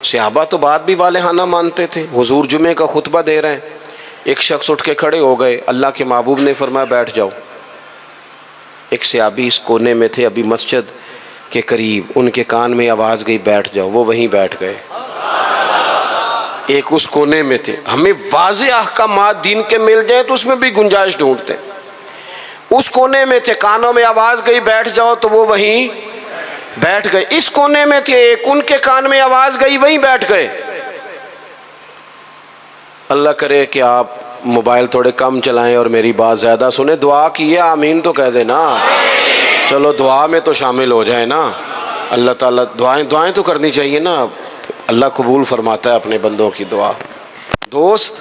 صحابہ تو بات بھی والہانہ مانتے تھے. حضور جمعے کا خطبہ دے رہے ہیں, ایک شخص اٹھ کے کھڑے ہو گئے, اللہ کے محبوب نے فرمایا بیٹھ جاؤ. ایک صحابی اس کونے میں تھے ابھی مسجد کے قریب, ان کے کان میں آواز گئی بیٹھ جاؤ, وہ وہیں بیٹھ گئے. ایک اس کونے میں تھے. ہمیں واضح احکامات دین کے مل جائیں تو اس میں بھی گنجائش ڈھونڈتے ہیں. اس کونے میں تھے, کانوں میں آواز گئی بیٹھ جاؤ تو وہ وہیں بیٹھ گئے. اس کونے میں تھے, ایک ان کے کان میں آواز گئی وہیں بیٹھ گئے. اللہ کرے کہ آپ موبائل تھوڑے کم چلائیں اور میری بات زیادہ سنیں. دعا کیے آمین تو کہہ دیں نا. چلو دعا میں تو شامل ہو جائیں نا. اللہ تعالیٰ دعائیں تو کرنی چاہیے نا, اللہ قبول فرماتا ہے اپنے بندوں کی دعا. دوست,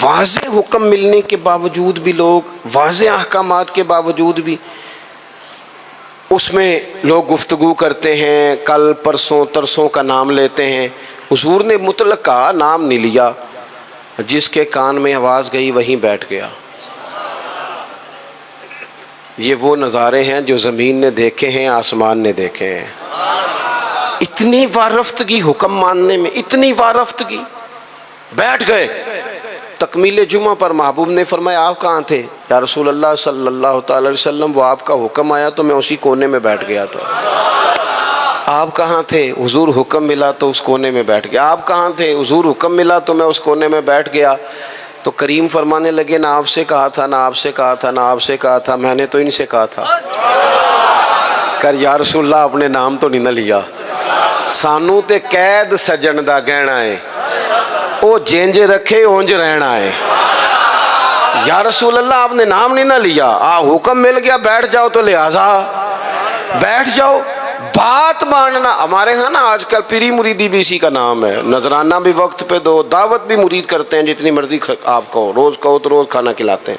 واضح حکم ملنے کے باوجود بھی لوگ, واضح احکامات کے باوجود بھی اس میں لوگ گفتگو کرتے ہیں, کل پرسوں ترسوں کا نام لیتے ہیں. حضور نے مطلق کا نام نہیں لیا, جس کے کان میں آواز گئی وہیں بیٹھ گیا. یہ وہ نظارے ہیں جو زمین نے دیکھے ہیں, آسمان نے دیکھے ہیں. اتنی وارفتگی حکم ماننے میں, اتنی وارفتگی. بیٹھ گئے. تکمیل جمعہ پر محبوب نے فرمایا آپ کہاں تھے؟ یا رسول اللہ صلی اللہ تعالی علیہ وسلم, وہ آپ کا حکم آیا تو میں اسی کونے میں بیٹھ گیا تھا. آپ کہاں تھے؟ حضور حکم ملا تو اس کونے میں بیٹھ گیا. آپ کہاں تھے؟ حضور حکم ملا تو میں اس کونے میں بیٹھ گیا. تو کریم فرمانے لگے نہ آپ سے کہا تھا, نہ آپ سے کہا تھا, نہ آپ سے کہا تھا, میں نے تو ان سے کہا تھا. کر یا رسول اللہ اپنے نام تو نہیں نہ لیا. سانو تے قید سجن دا گہنا ہے, او جینج رکھے اونج رہنا ہے. یا رسول اللہ آپ نے نام نہیں نہ لیا, حکم مل گیا بیٹھ جاؤ تو لہذا بیٹھ جاؤ. بات ماننا ہمارے ہاں نا آج کل پیری مریدی بھی اسی کا نام ہے. نذرانہ بھی وقت پہ دو, دعوت بھی مرید کرتے ہیں جتنی مرضی آپ کہو, روز کہو تو روز کھانا کھلاتے ہیں.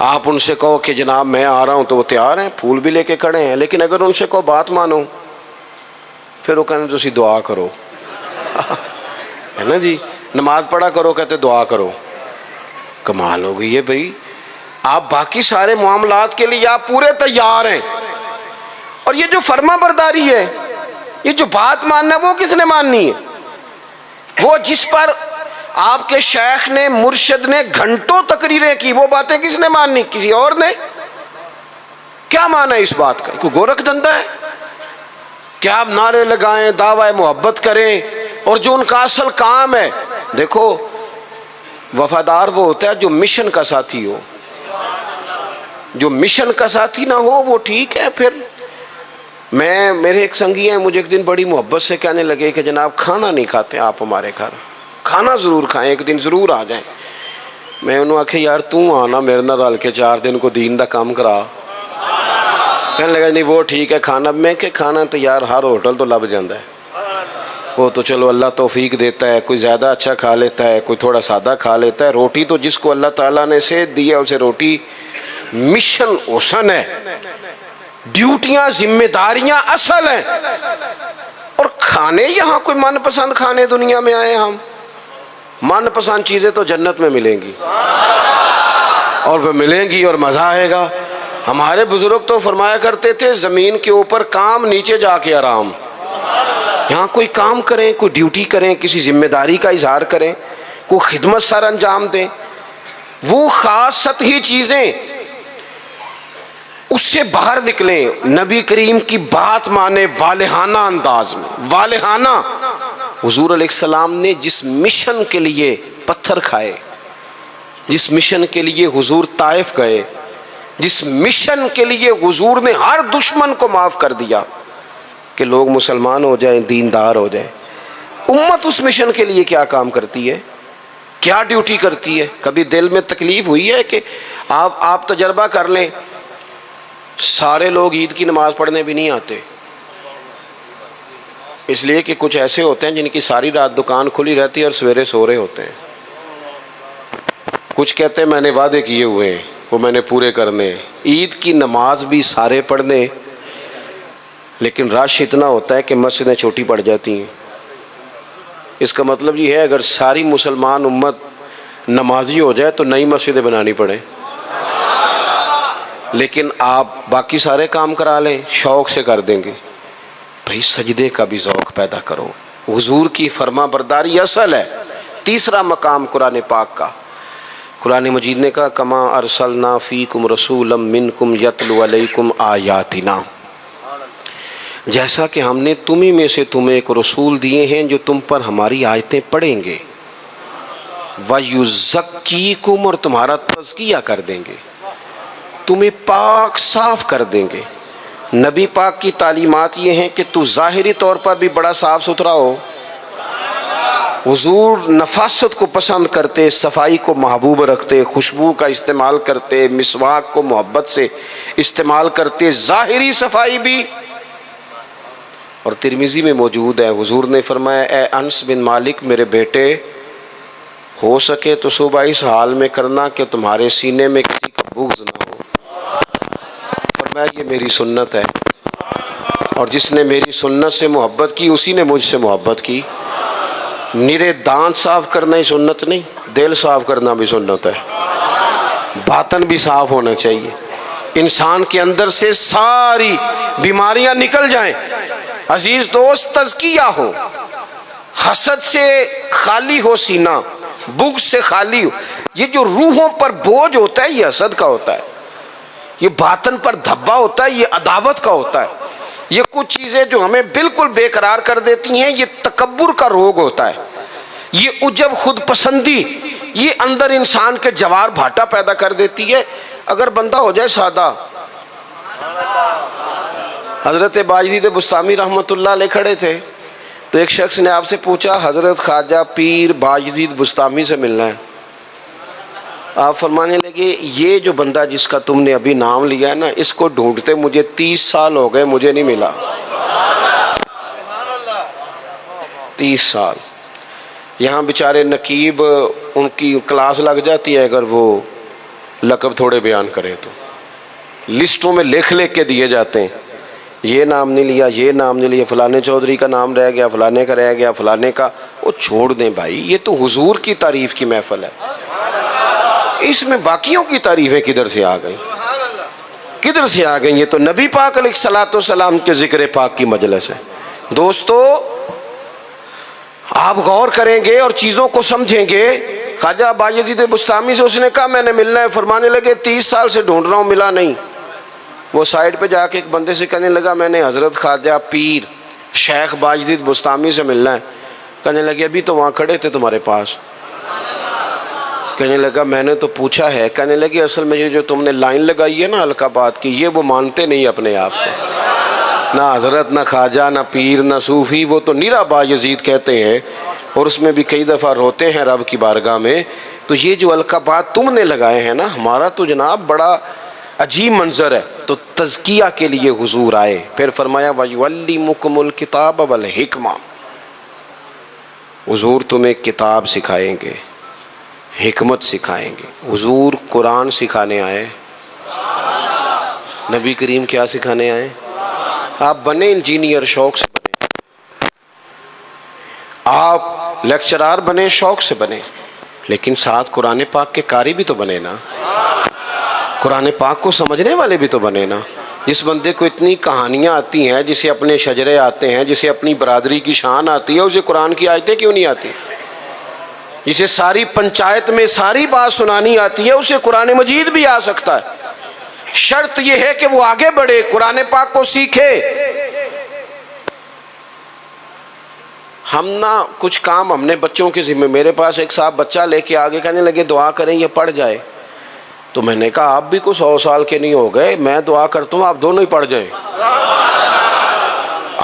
آپ ان سے کہو کہ جناب میں آ رہا ہوں تو وہ تیار ہیں, پھول بھی لے کے کھڑے ہیں. لیکن اگر ان سے کہو بات مانو, پھر وہ کہنے تسی دعا کرو ہے نا جی, نماز پڑھا کرو, کہتے دعا کرو. کمال ہو گئی ہے بھائی. آپ باقی سارے معاملات کے لیے آپ پورے تیار ہیں, اور یہ جو فرما برداری ہے, یہ جو بات ماننا ہے, وہ کس نے ماننی ہے؟ وہ جس پر آپ کے شیخ نے, مرشد نے گھنٹوں تقریریں کی, وہ باتیں کس نے ماننی؟ کسی اور نے. کیا مانا ہے اس بات کا؟ کوئی گورکھ دھندا ہے کہ آپ نعرے لگائیں, دعوی محبت کریں, اور جو ان کا اصل کام ہے. دیکھو وفادار وہ ہوتا ہے جو مشن کا ساتھی ہو. جو مشن کا ساتھی نہ ہو وہ ٹھیک ہے. پھر میرے ایک سنگی ہیں, مجھے ایک دن بڑی محبت سے کہنے لگے کہ جناب کھانا نہیں کھاتے آپ ہمارے گھر, کھانا ضرور کھائیں, ایک دن ضرور آ جائیں. میں انہوں نے آکھے یار توں آنا میرے نال رل کے 4 دن کو دین دا کام کرا. کہنے لگا نہیں وہ ٹھیک ہے کھانا. میں کہ کھانا تو یار ہر ہوٹل تو لب جاندہ ہے, وہ تو چلو اللہ توفیق دیتا ہے, کوئی زیادہ اچھا کھا لیتا ہے, کوئی تھوڑا سادہ کھا لیتا ہے. روٹی تو جس کو اللہ تعالیٰ نے صحت دی ہے اسے روٹی مشن حسن ہے, ڈیوٹیاں ذمہ داریاں اصل ہیں. اور کھانے یہاں کوئی من پسند کھانے دنیا میں آئے ہم, من پسند چیزیں تو جنت میں ملیں گی, اور وہ ملیں گی اور مزہ آئے گا. ہمارے بزرگ تو فرمایا کرتے تھے زمین کے اوپر کام, نیچے جا کے آرام. یہاں کوئی کام کریں, کوئی ڈیوٹی کریں, کسی ذمہ داری کا اظہار کریں, کوئی خدمت سر انجام دیں, وہ خاص سطحی چیزیں اس سے باہر نکلیں. نبی کریم کی بات مانے والہانہ انداز میں, والہانہ. حضور علیہ السلام نے جس مشن کے لیے پتھر کھائے, جس مشن کے لیے حضور طائف گئے, جس مشن کے لیے حضور نے ہر دشمن کو معاف کر دیا کہ لوگ مسلمان ہو جائیں, دیندار ہو جائیں, امت اس مشن کے لیے کیا کام کرتی ہے, کیا ڈیوٹی کرتی ہے؟ کبھی دل میں تکلیف ہوئی ہے کہ آپ تجربہ کر لیں, سارے لوگ عید کی نماز پڑھنے بھی نہیں آتے, اس لیے کہ کچھ ایسے ہوتے ہیں جن کی ساری رات دکان کھلی رہتی ہے اور سویرے سو رہے ہوتے ہیں. کچھ کہتے ہیں میں نے وعدے کیے ہوئے ہیں وہ میں نے پورے کرنے. عید کی نماز بھی سارے پڑھنے, لیکن رش اتنا ہوتا ہے کہ مسجدیں چھوٹی پڑ جاتی ہیں. اس کا مطلب یہ ہے اگر ساری مسلمان امت نمازی ہو جائے تو نئی مسجدیں بنانی پڑیں, لیکن آپ باقی سارے کام کرا لیں, شوق سے کر دیں گے. بھائی سجدے کا بھی ذوق پیدا کرو. حضور کی فرما برداری اصل ہے. تیسرا مقام قرآن پاک کا، قرآن مجید نے کہا کما ارسلنا فیکم رسولا منکم یتلو علیکم آیاتنا، جیسا کہ ہم نے تمہیں میں سے تمہیں ایک رسول دیے ہیں جو تم پر ہماری آیتیں پڑھیں گے، وَيُزَكِّيكُمْ، اور تمہارا تزکیہ کر دیں گے، تمہیں پاک صاف کر دیں گے. نبی پاک کی تعلیمات یہ ہیں کہ تو ظاہری طور پر بھی بڑا صاف ستھرا ہو. حضور نفاست کو پسند کرتے، صفائی کو محبوب رکھتے، خوشبو کا استعمال کرتے، مسواک کو محبت سے استعمال کرتے، ظاہری صفائی بھی. اور ترمذی میں موجود ہے، حضور نے فرمایا اے انس بن مالک میرے بیٹے، ہو سکے تو صبح اس حال میں کرنا کہ تمہارے سینے میں کسی کا بغض نہ ہو. فرمایا یہ میری سنت ہے، اور جس نے میری سنت سے محبت کی اسی نے مجھ سے محبت کی. نرے دانت صاف کرنا ہی سنت نہیں، دل صاف کرنا بھی سنت ہے. باطن بھی صاف ہونا چاہیے، انسان کے اندر سے ساری بیماریاں نکل جائیں. عزیز دوست، تزکیہ ہو، حسد سے خالی ہو سینہ، بغض سے خالی ہو. یہ جو روحوں پر بوجھ ہوتا ہے یہ حسد کا ہوتا ہے، یہ باطن پر دھبا ہوتا ہے یہ عداوت کا ہوتا ہے. یہ کچھ چیزیں جو ہمیں بالکل بے قرار کر دیتی ہیں یہ تکبر کا روگ ہوتا ہے. یہ عجب خود پسندی یہ اندر انسان کے جوار بھاٹا پیدا کر دیتی ہے. اگر بندہ ہو جائے سادہ. حضرت باجزید بستامی رحمۃ اللہ علیہ کھڑے تھے تو ایک شخص نے آپ سے پوچھا حضرت خواجہ پیر باجزید بستامی سے ملنا ہے. آپ فرمانے لگے یہ جو بندہ جس کا تم نے ابھی نام لیا ہے نا، اس کو ڈھونڈتے مجھے 30 سال ہو گئے، مجھے نہیں ملا. 30 سال. یہاں بیچارے نقیب ان کی کلاس لگ جاتی ہے اگر وہ لقب تھوڑے بیان کریں تو لسٹوں میں لکھ کے دیے جاتے ہیں، یہ نام نہیں لیا، یہ نام نہیں لیا، فلانے چودھری کا نام رہ گیا، فلانے کا رہ گیا، فلانے کا. وہ چھوڑ دیں بھائی، یہ تو حضور کی تعریف کی محفل ہے، اس میں باقیوں کی تعریفیں کدھر سے آ گئیں؟ کدھر سے آ گئیں؟ یہ تو نبی پاک علیہ الصلوۃ والسلام کے ذکر پاک کی مجلس ہے. دوستو آپ غور کریں گے اور چیزوں کو سمجھیں گے. خواجہ باجزید بستامی سے اس نے کہا میں نے ملنا ہے. فرمانے لگے 30 سال سے ڈھونڈ رہا ہوں، ملا نہیں. وہ سائڈ پہ جا کے ایک بندے سے کہنے لگا میں نے حضرت خواجہ پیر شیخ باجزید بستامی سے ملنا ہے. کہنے لگے ابھی تو وہاں کھڑے تھے تمہارے پاس. کہنے لگا میں نے تو پوچھا ہے. کہنے لگے اصل میں یہ جو تم نے لائن لگائی ہے نا القابات کی، یہ وہ مانتے نہیں اپنے آپ کو، نہ حضرت نہ خواجہ نہ پیر نہ صوفی، وہ تو نیرا باجزید کہتے ہیں اور اس میں بھی کئی دفعہ روتے ہیں رب کی بارگاہ میں. تو یہ جو القابات تم نے لگائے ہیں نا، ہمارا تو جناب بڑا عجیب منظر ہے. تو تزکیہ کے لیے حضور آئے. پھر فرمایا وَيُعَلِّمُكُمُ الْكِتَابَ وَالْحِکْمَةَ، حضور تمہیں کتاب سکھائیں گے، حکمت سکھائیں گے. حضور قرآن سکھانے آئے، نبی کریم کیا سکھانے آئے؟ آپ بنے انجینئر، شوق سے بنے، آپ لیکچرار بنے، شوق سے بنے، لیکن ساتھ قرآن پاک کے قاری بھی تو بنے نا، قرآن پاک کو سمجھنے والے بھی تو بنے نا. جس بندے کو اتنی کہانیاں آتی ہیں، جسے اپنے شجرے آتے ہیں، جسے اپنی برادری کی شان آتی ہے، اسے قرآن کی آیتیں کیوں نہیں آتی؟ جسے ساری پنچایت میں ساری بات سنانی آتی ہے، اسے قرآن مجید بھی آ سکتا ہے. شرط یہ ہے کہ وہ آگے بڑھے، قرآن پاک کو سیکھے. ہم نہ کچھ کام ہم نے بچوں کے ذمہ، میرے پاس ایک صاحب بچہ لے کے آگے کہنے لگے دعا کریں یہ پڑھ جائے. تو میں نے کہا آپ بھی کو 100 سال کے نہیں ہو گئے، میں دعا کرتا ہوں آپ دونوں ہی پڑھ جائیں.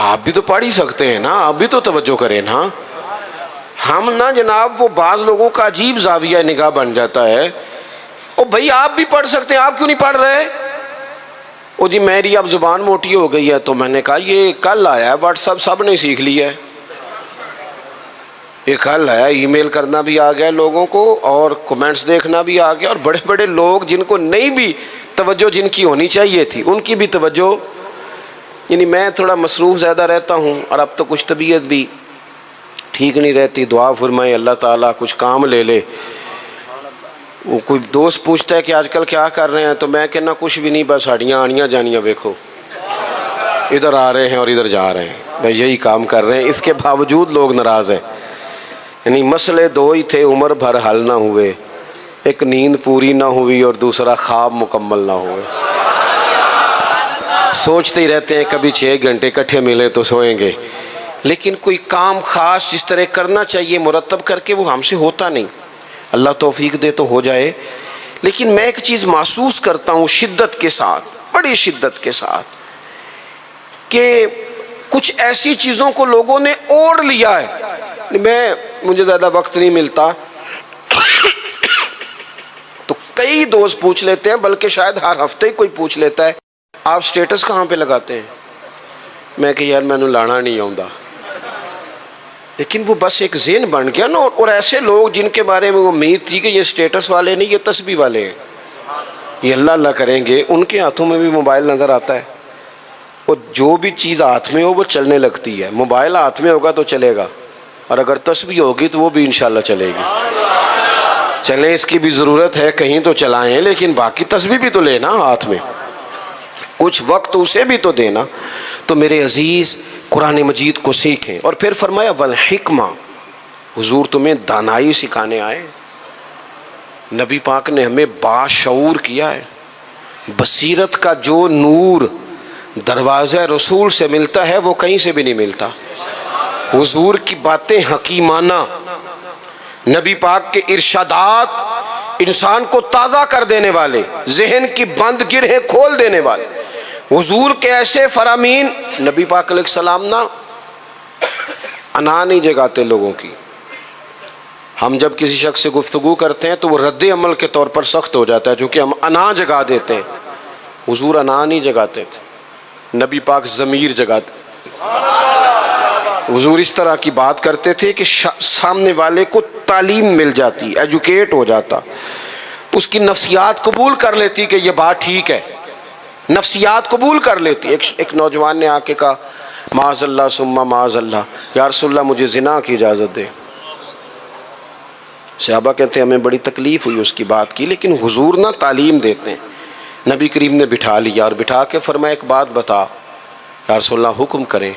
آپ بھی تو پڑھ ہی سکتے ہیں نا، آپ بھی تو توجہ کریں نا. ہم نا جناب وہ بعض لوگوں کا عجیب زاویہ نگاہ بن جاتا ہے، او بھائی آپ بھی پڑھ سکتے ہیں، آپ کیوں نہیں پڑھ رہے؟ او جی میری اب زبان موٹی ہو گئی ہے. تو میں نے کہا یہ کل آیا ہے واٹس ایپ، سب نے سیکھ لیا ہے. یہ کل آیا، ای میل کرنا بھی آ گیا لوگوں کو، اور کمنٹس دیکھنا بھی آ گیا، اور بڑے بڑے لوگ جن کو نہیں بھی توجہ جن کی ہونی چاہیے تھی ان کی بھی توجہ. یعنی میں تھوڑا مصروف زیادہ رہتا ہوں، اور اب تو کچھ طبیعت بھی ٹھیک نہیں رہتی. دعا فرمائے اللہ تعالیٰ کچھ کام لے لے. وہ کوئی دوست پوچھتا ہے کہ آج کل کیا کر رہے ہیں، تو میں کہنا کچھ بھی نہیں، بس ہڈیاں آنیاں جانیاں، دیکھو ادھر آ رہے ہیں اور ادھر جا رہے ہیں. بھائی یہی کام کر رہے ہیں، اس کے باوجود لوگ ناراض ہیں. یعنی مسئلے دو ہی تھے، عمر بھر حل نہ ہوئے، ایک نیند پوری نہ ہوئی اور دوسرا خواب مکمل نہ ہوئے. سوچتے ہی رہتے ہیں کبھی 6 گھنٹے اکٹھے ملے تو سوئیں گے، لیکن کوئی کام خاص جس طرح کرنا چاہیے مرتب کر کے وہ ہم سے ہوتا نہیں. اللہ توفیق دے تو ہو جائے. لیکن میں ایک چیز محسوس کرتا ہوں شدت کے ساتھ، بڑی شدت کے ساتھ، کہ کچھ ایسی چیزوں کو لوگوں نے اوڑھ لیا ہے. مجھے زیادہ وقت نہیں ملتا تو کئی دوست پوچھ لیتے ہیں، بلکہ شاید ہر ہفتے ہی کوئی پوچھ لیتا ہے آپ سٹیٹس کہاں پہ لگاتے ہیں. میں کہ یار مینوں لانا نہیں آؤں، لیکن وہ بس ایک ذہن بن گیا نا. اور ایسے لوگ جن کے بارے میں امید تھی کہ یہ سٹیٹس والے نہیں، یہ تسبیح والے ہیں، یہ اللہ اللہ کریں گے، ان کے ہاتھوں میں بھی موبائل نظر آتا ہے. اور جو بھی چیز ہاتھ میں ہو وہ چلنے لگتی ہے. موبائل ہاتھ میں ہوگا تو چلے گا، اور اگر تسبیح ہوگی تو وہ بھی انشاءاللہ چلے گی. چلیں، اس کی بھی ضرورت ہے، کہیں تو چلائیں، لیکن باقی تسبیح بھی تو لینا ہاتھ میں، کچھ وقت اسے بھی تو دینا. تو میرے عزیز قرآن مجید کو سیکھیں. اور پھر فرمایا والحکمہ، حضور تمہیں دانائی سکھانے آئے. نبی پاک نے ہمیں باشعور کیا ہے. بصیرت کا جو نور دروازہ رسول سے ملتا ہے وہ کہیں سے بھی نہیں ملتا. حضور کی باتیں حکیمانہ، نبی پاک کے ارشادات انسان کو تازہ کر دینے والے، ذہن کی بند گرہیں کھول دینے والے. حضور کے ایسے فرامین. نبی پاک علیہ السلام نا انا نہیں جگاتے لوگوں کی. ہم جب کسی شخص سے گفتگو کرتے ہیں تو وہ رد عمل کے طور پر سخت ہو جاتا ہے چونکہ ہم انا جگا دیتے ہیں. حضور انا نہیں جگاتے تھے، نبی پاک ضمیر جگاتے. حضور اس طرح کی بات کرتے تھے کہ سامنے والے کو تعلیم مل جاتی، ایجوکیٹ ہو جاتا، اس کی نفسیات قبول کر لیتی کہ یہ بات ٹھیک ہے، نفسیات قبول کر لیتی. ایک نوجوان نے آ کے کہا معاذ اللہ ثم معاذ اللہ، یا رسول اللہ مجھے زنا کی اجازت دے. صحابہ کہتے ہیں ہمیں بڑی تکلیف ہوئی اس کی بات کی، لیکن حضور نہ تعلیم دیتے ہیں. نبی کریم نے بٹھا لیا اور بٹھا کے فرمایا ایک بات بتا. یا رسول اللہ حکم کریں.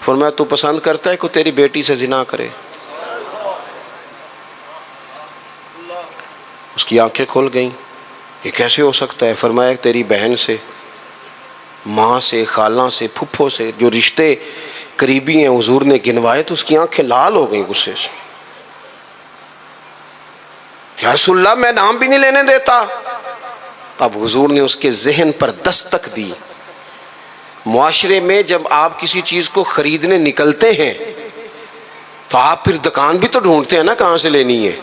فرمایا تو پسند کرتا ہے کہ تیری بیٹی سے زنا کرے؟ اس کی آنکھیں کھل گئیں، یہ کیسے ہو سکتا ہے؟ فرمایا تیری بہن سے، ماں سے، خالہ سے، پھپھو سے، جو رشتے قریبی ہیں حضور نے گنوائے تو اس کی آنکھیں لال ہو گئیں غصے سے. یا رسول اللہ میں نام بھی نہیں لینے دیتا. اب حضور نے اس کے ذہن پر دستک دی. معاشرے میں جب آپ کسی چیز کو خریدنے نکلتے ہیں تو آپ پھر دکان بھی تو ڈھونڈتے ہیں نا کہاں سے لینی ہے.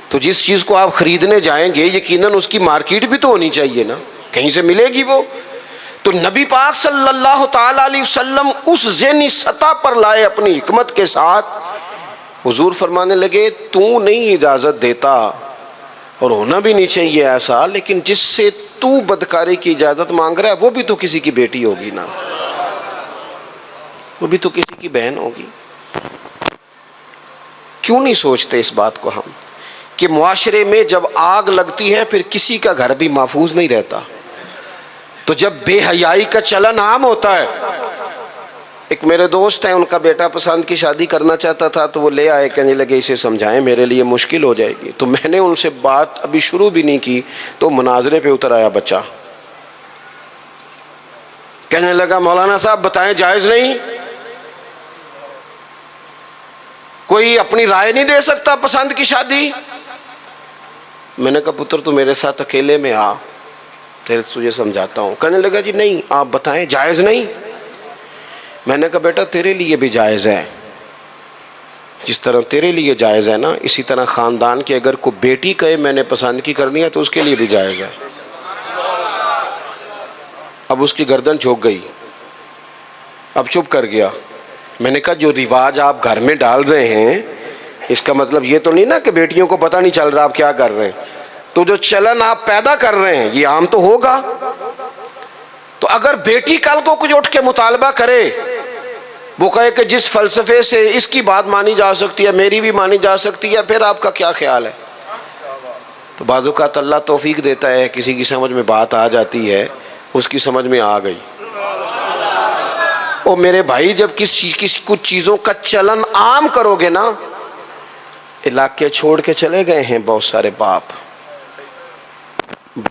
تو جس چیز کو آپ خریدنے جائیں گے یقیناً اس کی مارکیٹ بھی تو ہونی چاہیے نا، کہیں سے ملے گی وہ. تو نبی پاک صلی اللہ تعالی علیہ وسلم اس ذہنی سطح پر لائے اپنی حکمت کے ساتھ. حضور فرمانے لگے تو نہیں اجازت دیتا اور ہونا بھی نہیں چاہیے ایسا، لیکن جس سے تو بدکاری کی اجازت مانگ رہا ہے وہ بھی تو کسی کی بیٹی ہوگی نا، وہ بھی تو کسی کی بہن ہوگی. کیوں نہیں سوچتے اس بات کو ہم کہ معاشرے میں جب آگ لگتی ہے پھر کسی کا گھر بھی محفوظ نہیں رہتا. تو جب بے حیائی کا چلن عام ہوتا ہے. ایک میرے دوست ہیں، ان کا بیٹا پسند کی شادی کرنا چاہتا تھا تو وہ لے آئے، کہنے لگے اسے سمجھائیں میرے لیے مشکل ہو جائے گی. تو میں نے ان سے بات ابھی شروع بھی نہیں کی تو مناظرے پہ اتر آیا بچہ. کہنے لگا مولانا صاحب بتائیں جائز نہیں؟ کوئی اپنی رائے نہیں دے سکتا پسند کی شادی؟ میں نے کہا پتر تو میرے ساتھ اکیلے میں آ، تجھے سمجھاتا ہوں. کہنے لگا جی نہیں آپ بتائیں جائز نہیں؟ میں نے کہا بیٹا تیرے لیے بھی جائز ہے، جس طرح تیرے لیے جائز ہے نا اسی طرح خاندان کی اگر کوئی بیٹی کہے میں نے پسند کی کرنی ہے تو اس کے لیے بھی جائز ہے. اب اس کی گردن جھک گئی، اب چپ کر گیا. میں نے کہا جو رواج آپ گھر میں ڈال رہے ہیں اس کا مطلب یہ تو نہیں نا کہ بیٹیوں کو پتہ نہیں چل رہا آپ کیا کر رہے ہیں. تو جو چلن آپ پیدا کر رہے ہیں یہ عام تو ہوگا. تو اگر بیٹی کل کو کچھ اٹھ کے مطالبہ کرے، وہ کہے کہ جس فلسفے سے اس کی بات مانی جا سکتی ہے میری بھی مانی جا سکتی ہے، پھر آپ کا کیا خیال ہے؟ تو بعض اوقات اللہ توفیق دیتا ہے، کسی کی سمجھ میں بات آ جاتی ہے، اس کی سمجھ میں آ گئی. او میرے بھائی جب کچھ چیزوں کا چلن عام کرو گے نا، علاقے چھوڑ کے چلے گئے ہیں بہت سارے باپ،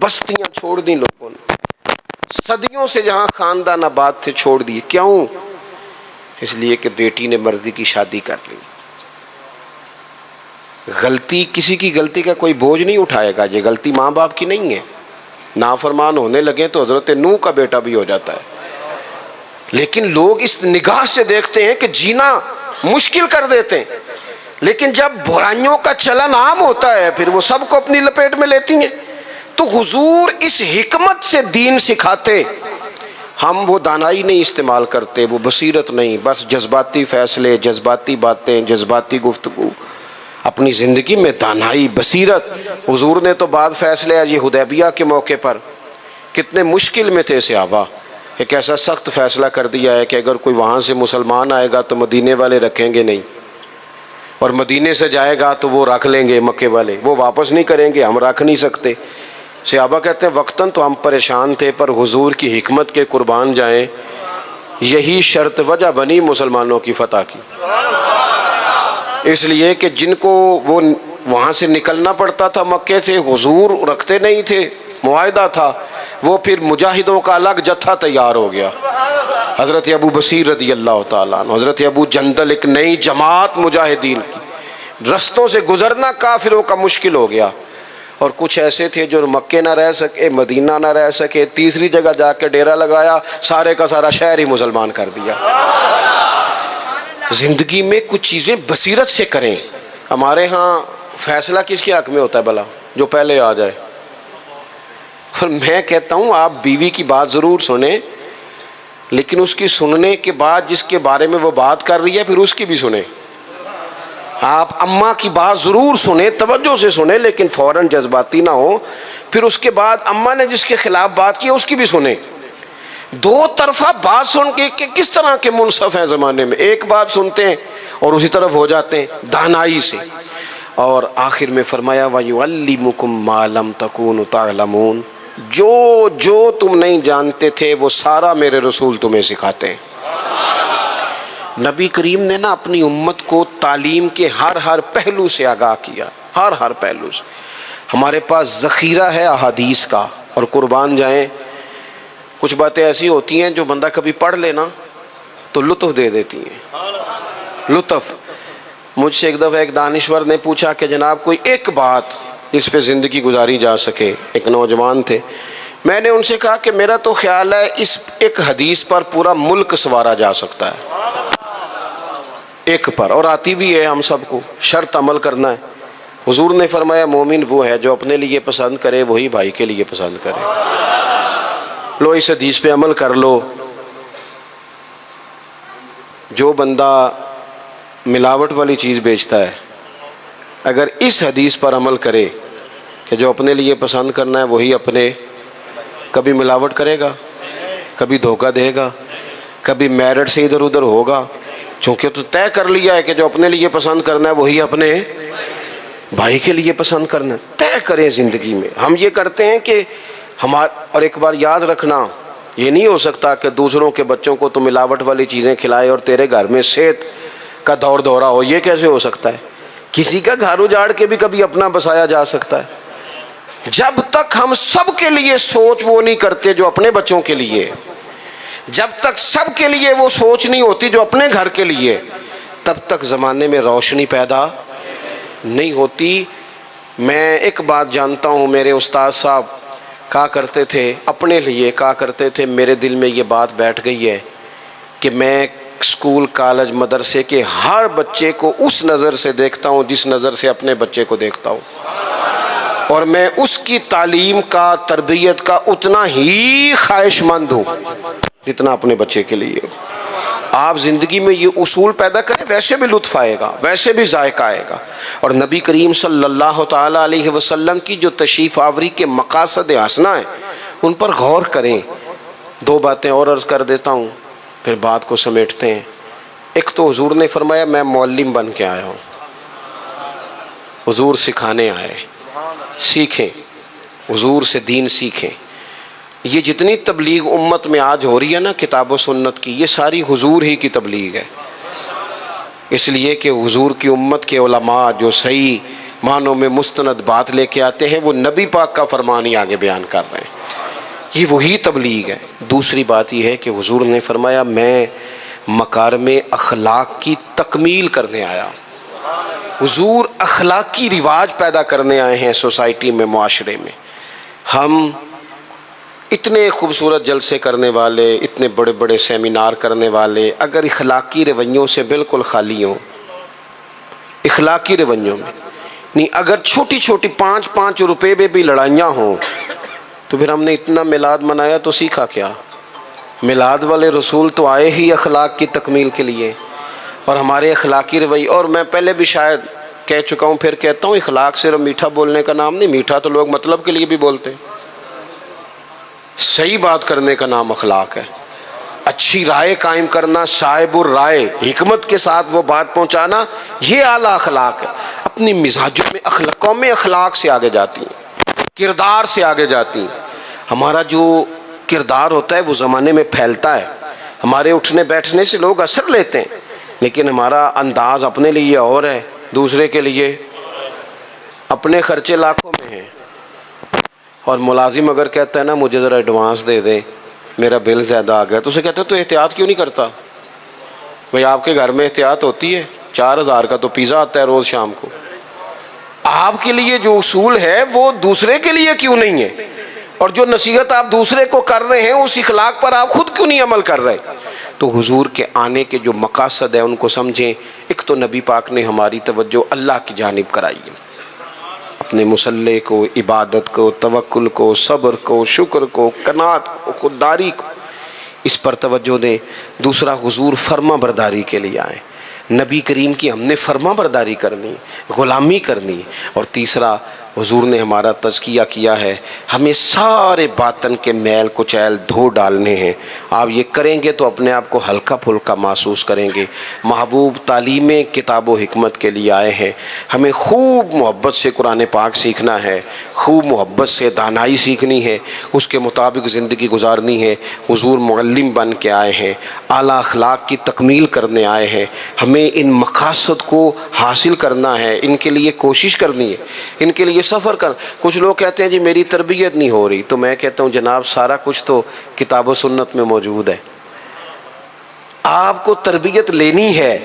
بستیاں چھوڑ دی لوگوں نے، صدیوں سے جہاں خاندان آباد تھے چھوڑ دیے. کیوں؟ اس لیے کہ بیٹی نے مرضی کی شادی کر لی. غلطی کسی کی غلطی کا کوئی بوجھ نہیں اٹھائے گا، یہ غلطی ماں باپ کی نہیں ہے. نافرمان ہونے لگے تو حضرت نوح کا بیٹا بھی ہو جاتا ہے. لیکن لوگ اس نگاہ سے دیکھتے ہیں کہ جینا مشکل کر دیتے ہیں، لیکن جب برائیوں کا چلن عام ہوتا ہے پھر وہ سب کو اپنی لپیٹ میں لیتی ہیں. تو حضور اس حکمت سے دین سکھاتے. ہم وہ دانائی نہیں استعمال کرتے، وہ بصیرت نہیں، بس جذباتی فیصلے، جذباتی باتیں، جذباتی گفتگو. اپنی زندگی میں دانائی، بصیرت. حضور نے تو بعد فیصلے یہ حدیبیہ کے موقع پر کتنے مشکل میں تھے صحابہ، ایک ایسا سخت فیصلہ کر دیا ہے کہ اگر کوئی وہاں سے مسلمان آئے گا تو مدینے والے رکھیں گے نہیں، اور مدینے سے جائے گا تو وہ رکھ لیں گے مکے والے، وہ واپس نہیں کریں گے، ہم رکھ نہیں سکتے. صحابہ کہتے ہیں وقتاً تو ہم پریشان تھے، پر حضور کی حکمت کے قربان جائیں، یہی شرط وجہ بنی مسلمانوں کی فتح کی. اس لیے کہ جن کو وہ وہاں سے نکلنا پڑتا تھا مکے سے، حضور رکھتے نہیں تھے، معاہدہ تھا، وہ پھر مجاہدوں کا الگ جتھا تیار ہو گیا. حضرت ابو بصیر رضی اللہ تعالیٰ عنہ، حضرت ابو جندل، ایک نئی جماعت مجاہدین کی. رستوں سے گزرنا کافروں کا مشکل ہو گیا، اور کچھ ایسے تھے جو مکے نہ رہ سکے، مدینہ نہ رہ سکے، تیسری جگہ جا کے ڈیرا لگایا، سارے کا سارا شہر ہی مسلمان کر دیا. زندگی میں کچھ چیزیں بصیرت سے کریں. ہمارے ہاں فیصلہ کس کے حق میں ہوتا ہے بھلا؟ جو پہلے آ جائے. اور میں کہتا ہوں آپ بیوی کی بات ضرور سنیں، لیکن اس کی سننے کے بعد جس کے بارے میں وہ بات کر رہی ہے پھر اس کی بھی سنیں. آپ اماں کی بات ضرور سنیں، توجہ سے سنیں، لیکن فوراً جذباتی نہ ہو. پھر اس کے بعد اماں نے جس کے خلاف بات کی اس کی بھی سنیں. دو طرفہ بات سن کے کہ کس طرح کے منصف ہیں زمانے میں، ایک بات سنتے ہیں اور اسی طرف ہو جاتے ہیں دانائی سے. اور آخر میں فرمایا وَيُعَلِّمُكُم مَّا لَمْ تَكُونُوا تَعْلَمُونَ، جو تم نہیں جانتے تھے وہ سارا میرے رسول تمہیں سکھاتے ہیں. نبی کریم نے نا اپنی امت کو تعلیم کے ہر پہلو سے آگاہ کیا، ہر پہلو سے. ہمارے پاس ذخیرہ ہے احادیث کا، اور قربان جائیں کچھ باتیں ایسی ہوتی ہیں جو بندہ کبھی پڑھ لینا تو لطف دے دیتی ہیں. لطف. مجھ سے ایک دفعہ ایک دانشور نے پوچھا کہ جناب کوئی ایک بات جس پہ زندگی گزاری جا سکے. ایک نوجوان تھے. میں نے ان سے کہا کہ میرا تو خیال ہے اس ایک حدیث پر پورا ملک سنوارا جا سکتا ہے، ایک پر، اور آتی بھی ہے ہم سب کو، شرط عمل کرنا ہے. حضور نے فرمایا مومن وہ ہے جو اپنے لیے پسند کرے وہی بھائی کے لیے پسند کرے. لو اس حدیث پہ عمل کر لو. جو بندہ ملاوٹ والی چیز بیچتا ہے اگر اس حدیث پر عمل کرے کہ جو اپنے لیے پسند کرنا ہے وہی اپنے، کبھی ملاوٹ کرے گا، کبھی دھوکہ دے گا، کبھی میرٹ سے ادھر ادھر ہوگا، چونکہ تو طے کر لیا ہے کہ جو اپنے لیے پسند کرنا ہے وہی اپنے بھائی کے لیے پسند کرنا ہے. طے کریں زندگی میں. ہم یہ کرتے ہیں کہ اور ایک بار یاد رکھنا، یہ نہیں ہو سکتا کہ دوسروں کے بچوں کو تو ملاوٹ والی چیزیں کھلائے اور تیرے گھر میں صحت کا دور دورہ ہو. یہ کیسے ہو سکتا ہے؟ کسی کا گھر اجاڑ کے بھی کبھی اپنا بسایا جا سکتا ہے. جب تک ہم سب کے لیے سوچ وہ نہیں کرتے جو اپنے بچوں کے لیے، جب تک سب کے لیے وہ سوچ نہیں ہوتی جو اپنے گھر کے لیے، تب تک زمانے میں روشنی پیدا نہیں ہوتی. میں ایک بات جانتا ہوں، میرے استاد صاحب کہا کرتے تھے، اپنے لیے کہا کرتے تھے، میرے دل میں یہ بات بیٹھ گئی ہے کہ میں اسکول کالج مدرسے کے ہر بچے کو اس نظر سے دیکھتا ہوں جس نظر سے اپنے بچے کو دیکھتا ہوں، اور میں اس کی تعلیم کا، تربیت کا اتنا ہی خواہش مند ہوں جتنا اپنے بچے کے لیے. آپ زندگی میں یہ اصول پیدا کریں، ویسے بھی لطف آئے گا، ویسے بھی ذائقہ آئے گا. اور نبی کریم صلی اللہ تعالیٰ علیہ وسلم کی جو تشریف آوری کے مقاصد حسنہ ہیں ان پر غور کریں. دو باتیں اور عرض کر دیتا ہوں پھر بات کو سمیٹتے ہیں. ایک تو حضور نے فرمایا میں معلم بن کے آیا ہوں. حضور سکھانے آئے، سیکھیں، حضور سے دین سیکھیں. یہ جتنی تبلیغ امت میں آج ہو رہی ہے نا کتاب و سنت کی، یہ ساری حضور ہی کی تبلیغ ہے، اس لیے کہ حضور کی امت کے علماء جو صحیح معنوں میں مستند بات لے کے آتے ہیں وہ نبی پاک کا فرمان ہی آگے بیان کر رہے ہیں، یہ وہی تبلیغ ہے۔ دوسری بات یہ ہے کہ حضور نے فرمایا میں مکارم اخلاق کی تکمیل کرنے آیا۔ حضور اخلاقی رواج پیدا کرنے آئے ہیں سوسائٹی میں، معاشرے میں۔ ہم اتنے خوبصورت جلسے کرنے والے، اتنے بڑے بڑے سیمینار کرنے والے، اگر اخلاقی رویوں سے بالکل خالی ہوں، اخلاقی رویوں میں نہیں، اگر چھوٹی چھوٹی 5 روپے میں بھی لڑائیاں ہوں، تو پھر ہم نے اتنا میلاد منایا تو سیکھا کیا؟ میلاد والے رسول تو آئے ہی اخلاق کی تکمیل کے لیے، اور ہمارے اخلاقی رویے، اور میں پہلے بھی شاید کہہ چکا ہوں، پھر کہتا ہوں، اخلاق صرف میٹھا بولنے کا نام نہیں، میٹھا تو لوگ مطلب کے لیے بھی بولتے ہیں، صحیح بات کرنے کا نام اخلاق ہے، اچھی رائے قائم کرنا، صاحب الرائے، حکمت کے ساتھ وہ بات پہنچانا، یہ اعلیٰ اخلاق ہے۔ اپنی مزاجوں میں قومیں اخلاق سے آگے جاتی ہیں، کردار سے آگے جاتی ہیں۔ ہمارا جو کردار ہوتا ہے وہ زمانے میں پھیلتا ہے، ہمارے اٹھنے بیٹھنے سے لوگ اثر لیتے ہیں، لیکن ہمارا انداز اپنے لیے اور ہے، دوسرے کے لیے اپنے خرچے لاکھوں میں ہیں۔ اور ملازم اگر کہتا ہے نا مجھے ذرا ایڈوانس دے دیں، میرا بل زیادہ آ گیا، تو اسے کہتے ہیں تو احتیاط کیوں نہیں کرتا؟ بھئی آپ کے گھر میں احتیاط ہوتی ہے؟ 4000 کا تو پیزا آتا ہے روز شام کو، آپ کے لیے جو اصول ہے وہ دوسرے کے لیے کیوں نہیں ہے؟ اور جو نصیحت آپ دوسرے کو کر رہے ہیں اس اخلاق پر آپ خود کیوں نہیں عمل کر رہے؟ تو حضور کے آنے کے جو مقاصد ہیں ان کو سمجھیں۔ ایک تو نبی پاک نے ہماری توجہ اللہ کی جانب کرائی ہے، اپنے مصلح کو، عبادت کو، توکل کو، صبر کو، شکر کو، قناعت کو، خودداری کو، اس پر توجہ دیں۔ دوسرا، حضور فرما برداری کے لیے آئے، نبی کریم کی ہم نے فرما برداری کرنی، غلامی کرنی۔ اور تیسرا، حضور نے ہمارا تزکیہ کیا ہے، ہمیں سارے باطن کے میل کچیل دھو ڈالنے ہیں۔ آپ یہ کریں گے تو اپنے آپ کو ہلکا پھلکا محسوس کریں گے۔ محبوب تعلیم کتاب و حکمت کے لیے آئے ہیں، ہمیں خوب محبت سے قرآن پاک سیکھنا ہے، خوب محبت سے دانائی سیکھنی ہے، اس کے مطابق زندگی گزارنی ہے۔ حضور معلم بن کے آئے ہیں، اعلیٰ اخلاق کی تکمیل کرنے آئے ہیں، ہمیں ان مقاصد کو حاصل کرنا ہے، ان کے لیے کوشش کرنی ہے، ان کے لیے سفر کر۔ کچھ لوگ کہتے ہیں جی میری تربیت نہیں ہو رہی، تو میں کہتا ہوں جناب سارا کچھ تو کتاب و سنت میں موجود ہے، آپ کو تربیت لینی ہے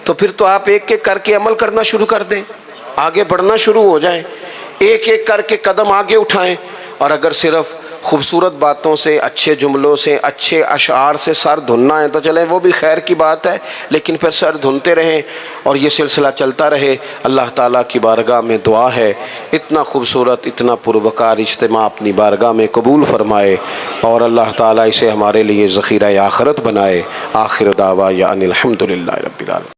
تو پھر تو آپ ایک ایک کر کے عمل کرنا شروع کر دیں، آگے بڑھنا شروع ہو جائیں، ایک ایک کر کے قدم آگے اٹھائیں۔ اور اگر صرف خوبصورت باتوں سے، اچھے جملوں سے، اچھے اشعار سے سر دھننا ہے تو چلیں وہ بھی خیر کی بات ہے، لیکن پھر سر دھنتے رہیں اور یہ سلسلہ چلتا رہے۔ اللہ تعالیٰ کی بارگاہ میں دعا ہے اتنا خوبصورت، اتنا پروقار اجتماع اپنی بارگاہ میں قبول فرمائے، اور اللہ تعالیٰ اسے ہمارے لیے ذخیرہ آخرت بنائے۔ آخر دعوانا ان الحمد للہ رب العالمین۔